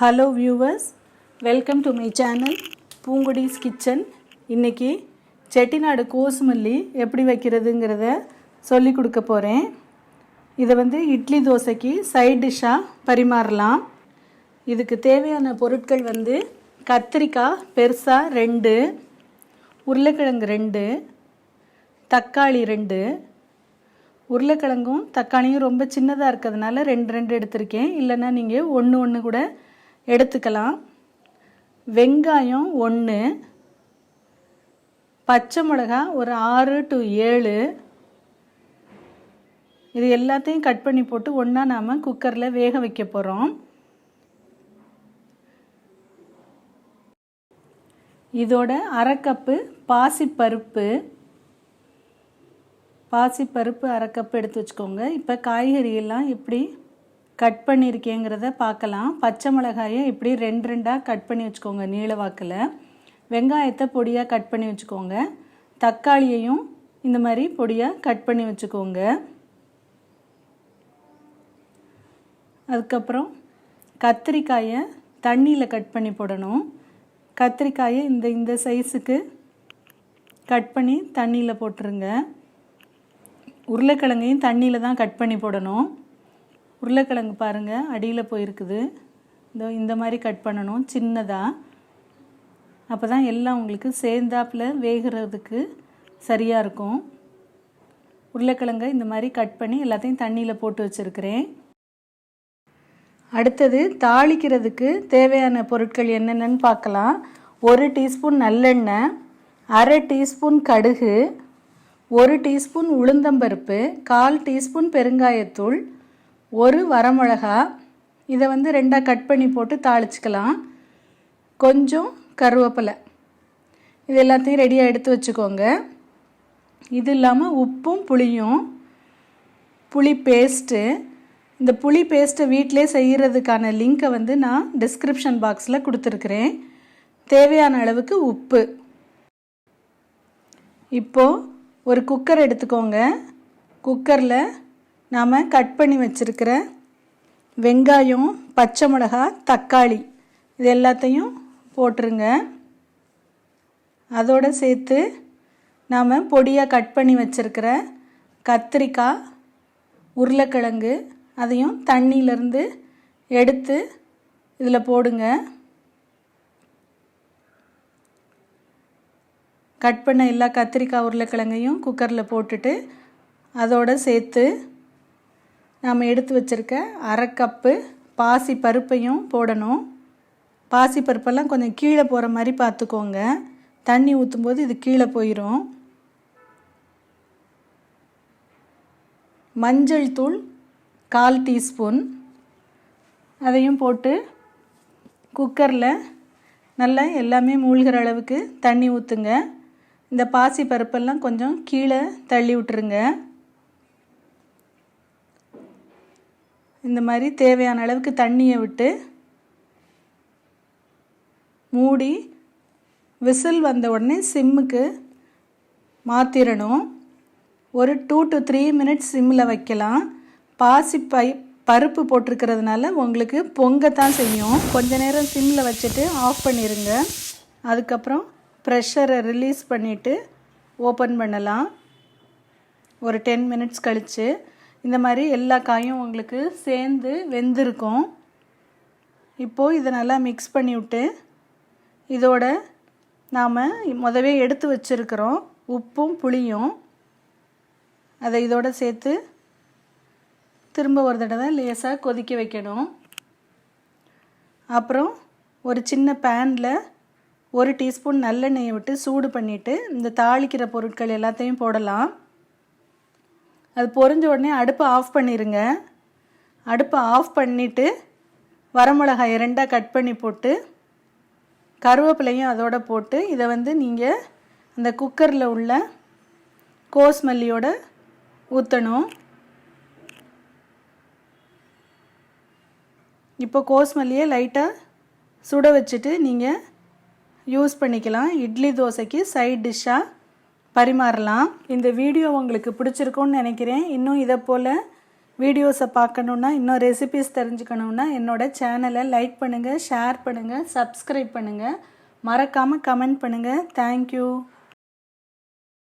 Hello viewers, welcome to my channel Poongodi's kitchen. இன்றைக்கி செட்டிநாடு கோசுமல்லி எப்படி வைக்கிறதுங்கிறத சொல்லி கொடுக்க போகிறேன். இதை இட்லி தோசைக்கு சைட் டிஷ்ஷாக பரிமாறலாம். இதுக்கு தேவையான பொருட்கள் கத்திரிக்காய் பெருசாக 2, உருளைக்கிழங்கு 2, தக்காளி 2. உருளைக்கிழங்கும் தக்காளியும் ரொம்ப சின்னதாக இருக்கிறதுனால 2 எடுத்திருக்கேன். இல்லைன்னா நீங்கள் ஒன்று கூட எடுத்துக்கலாம். வெங்காயம் 1, பச்சை மிளகா ஒரு 6 to 7. இது எல்லாத்தையும் கட் பண்ணி போட்டு ஒன்றா நாம் குக்கரில் வேக வைக்க போகிறோம். இதோட 1/2 கப்பு பாசிப்பருப்பு 1/2 கப் எடுத்து வச்சுக்கோங்க. இப்போ காய்கறியெல்லாம் எப்படி கட் பண்ணியிருக்கேங்கிறத பார்க்கலாம். பச்சை மிளகாயை இப்படி 2 கட் பண்ணி வச்சுக்கோங்க நீள வாக்கில். வெங்காயத்தை பொடியாக கட் பண்ணி வச்சுக்கோங்க. தக்காளியையும் இந்த மாதிரி பொடியாக கட் பண்ணி வச்சுக்கோங்க. அதுக்கப்புறம் கத்திரிக்காயை தண்ணியில் கட் பண்ணி போடணும். கத்திரிக்காயை இந்த சைஸுக்கு கட் பண்ணி தண்ணியில் போட்டுருங்க. உருளைக்கிழங்கையும் தண்ணியில் தான் கட் பண்ணி போடணும். உருளைக்கிழங்கு பாருங்கள் அடியில் போயிருக்குது. இந்த மாதிரி கட் பண்ணணும் சின்னதாக. அப்போ தான் எல்லாம் உங்களுக்கு சேர்ந்தாப்பில் வேகிறதுக்கு சரியாக இருக்கும். உருளைக்கிழங்கை இந்த மாதிரி கட் பண்ணி எல்லாத்தையும் தண்ணியில் போட்டு வச்சுருக்கிறேன். அடுத்தது தாளிக்கிறதுக்கு தேவையான பொருட்கள் என்னென்னு பார்க்கலாம். 1 டீஸ்பூன் நல்லெண்ணெய், 1/2 டீஸ்பூன் கடுகு, 1 டீஸ்பூன் உளுந்தம்பருப்பு, 1/4 டீஸ்பூன் பெருங்காயத்தூள், 1 வரமிளகா. இதை 2 கட் பண்ணி போட்டு தாளிச்சிக்கலாம். கொஞ்சம் கருவேப்பிலை. இது எல்லாத்தையும் ரெடியாக எடுத்து வச்சுக்கோங்க. இது இல்லாமல் உப்பும் புளியும், புளி பேஸ்ட்டு. இந்த புளி பேஸ்ட்டை வீட்டிலே செய்கிறதுக்கான லிங்க்கை நான் டிஸ்கிரிப்ஷன் பாக்ஸில் கொடுத்துருக்குறேன். தேவையான அளவுக்கு உப்பு. இப்போது ஒரு குக்கர் எடுத்துக்கோங்க. குக்கரில் நாம் கட் பண்ணி வச்சுருக்கிற வெங்காயம், பச்சை மிளகா, தக்காளி இது எல்லாத்தையும் போட்டுருங்க. அதோடு சேர்த்து நாம் பொடியாக கட் பண்ணி வச்சுருக்கிற கத்திரிக்காய், உருளைக்கிழங்கு அதையும் தண்ணியிலேருந்து எடுத்து இதில் போடுங்க. கட் பண்ண எல்லா கத்திரிக்காய் உருளைக்கிழங்கையும் குக்கரில் போட்டுட்டு அதோடு சேர்த்து நாம் எடுத்து வச்சுருக்க 1/2 கப்பு பாசி பருப்பையும் போடணும். பாசி பருப்பெல்லாம் கொஞ்சம் கீழே போகிற மாதிரி பார்த்துக்கோங்க. தண்ணி ஊற்றும்போது இது கீழே போயிடும். மஞ்சள் தூள் 1/4 டீஸ்பூன் அதையும் போட்டு குக்கரில் நல்லா எல்லாமே மூழ்கிற அளவுக்கு தண்ணி ஊற்றுங்க. இந்த பாசி பருப்பெல்லாம் கொஞ்சம் கீழே தள்ளி விட்டுருங்க. இந்த மாதிரி தேவையான அளவுக்கு தண்ணியை விட்டு மூடி விசில் வந்த உடனே சிம்முக்கு மாற்றிடணும். ஒரு 2 to 3 மினிட்ஸ் சிம்மில் வைக்கலாம். பருப்பு போட்டிருக்கிறதுனால உங்களுக்கு பொங்கத்தான் செய்யும். கொஞ்ச நேரம் சிம்மில் வச்சுட்டு ஆஃப் பண்ணிடுங்க. அதுக்கப்புறம் ப்ரெஷரை ரிலீஸ் பண்ணிவிட்டு ஓப்பன் பண்ணலாம். ஒரு 10 மினிட்ஸ் கழித்து இந்த மாதிரி எல்லா காயும் உங்களுக்கு சேர்ந்து வெந்திருக்கும். இப்போது இதை நல்லா மிக்ஸ் பண்ணி விட்டு இதோட நாம் முதவே எடுத்து வச்சுருக்கிறோம் உப்பும் புளியும் அதை இதோட சேர்த்து திரும்ப ஒரு தடவை லேசாக கொதிக்க வைக்கணும். அப்புறம் ஒரு சின்ன பேனில் 1 டீஸ்பூன் நல்லெண்ணெயை விட்டு சூடு பண்ணிவிட்டு இந்த தாளிக்கிற பொருட்கள் எல்லாத்தையும் போடலாம். அது பொரிஞ்ச உடனே அடுப்பை ஆஃப் பண்ணிடுங்க. அடுப்பை ஆஃப் பண்ணிவிட்டு வரமிளகாயை 2 கட் பண்ணி போட்டு கருவேப்பிலையும் அதோடு போட்டு இதை நீங்கள் அந்த குக்கரில் உள்ள கோஸ்மல்லியோட ஊற்றணும். இப்போ கோஸ்மல்லியை லைட்டாக சுட வச்சுட்டு நீங்கள் யூஸ் பண்ணிக்கலாம். இட்லி தோசைக்கு சைட் டிஷ்ஷாக பரிமாறலாம். இந்த வீடியோ உங்களுக்கு பிடிச்சிருக்கும்னு நினைக்கிறேன். இன்னும் இதை போல் வீடியோஸை பார்க்கணுன்னா, இன்னும் ரெசிபீஸ் தெரிஞ்சுக்கணுன்னா என்னோடய சேனலை லைக் பண்ணுங்கள், ஷேர் பண்ணுங்கள், சப்ஸ்கிரைப் பண்ணுங்கள், மறக்காமல் கமெண்ட் பண்ணுங்கள். தேங்க்யூ.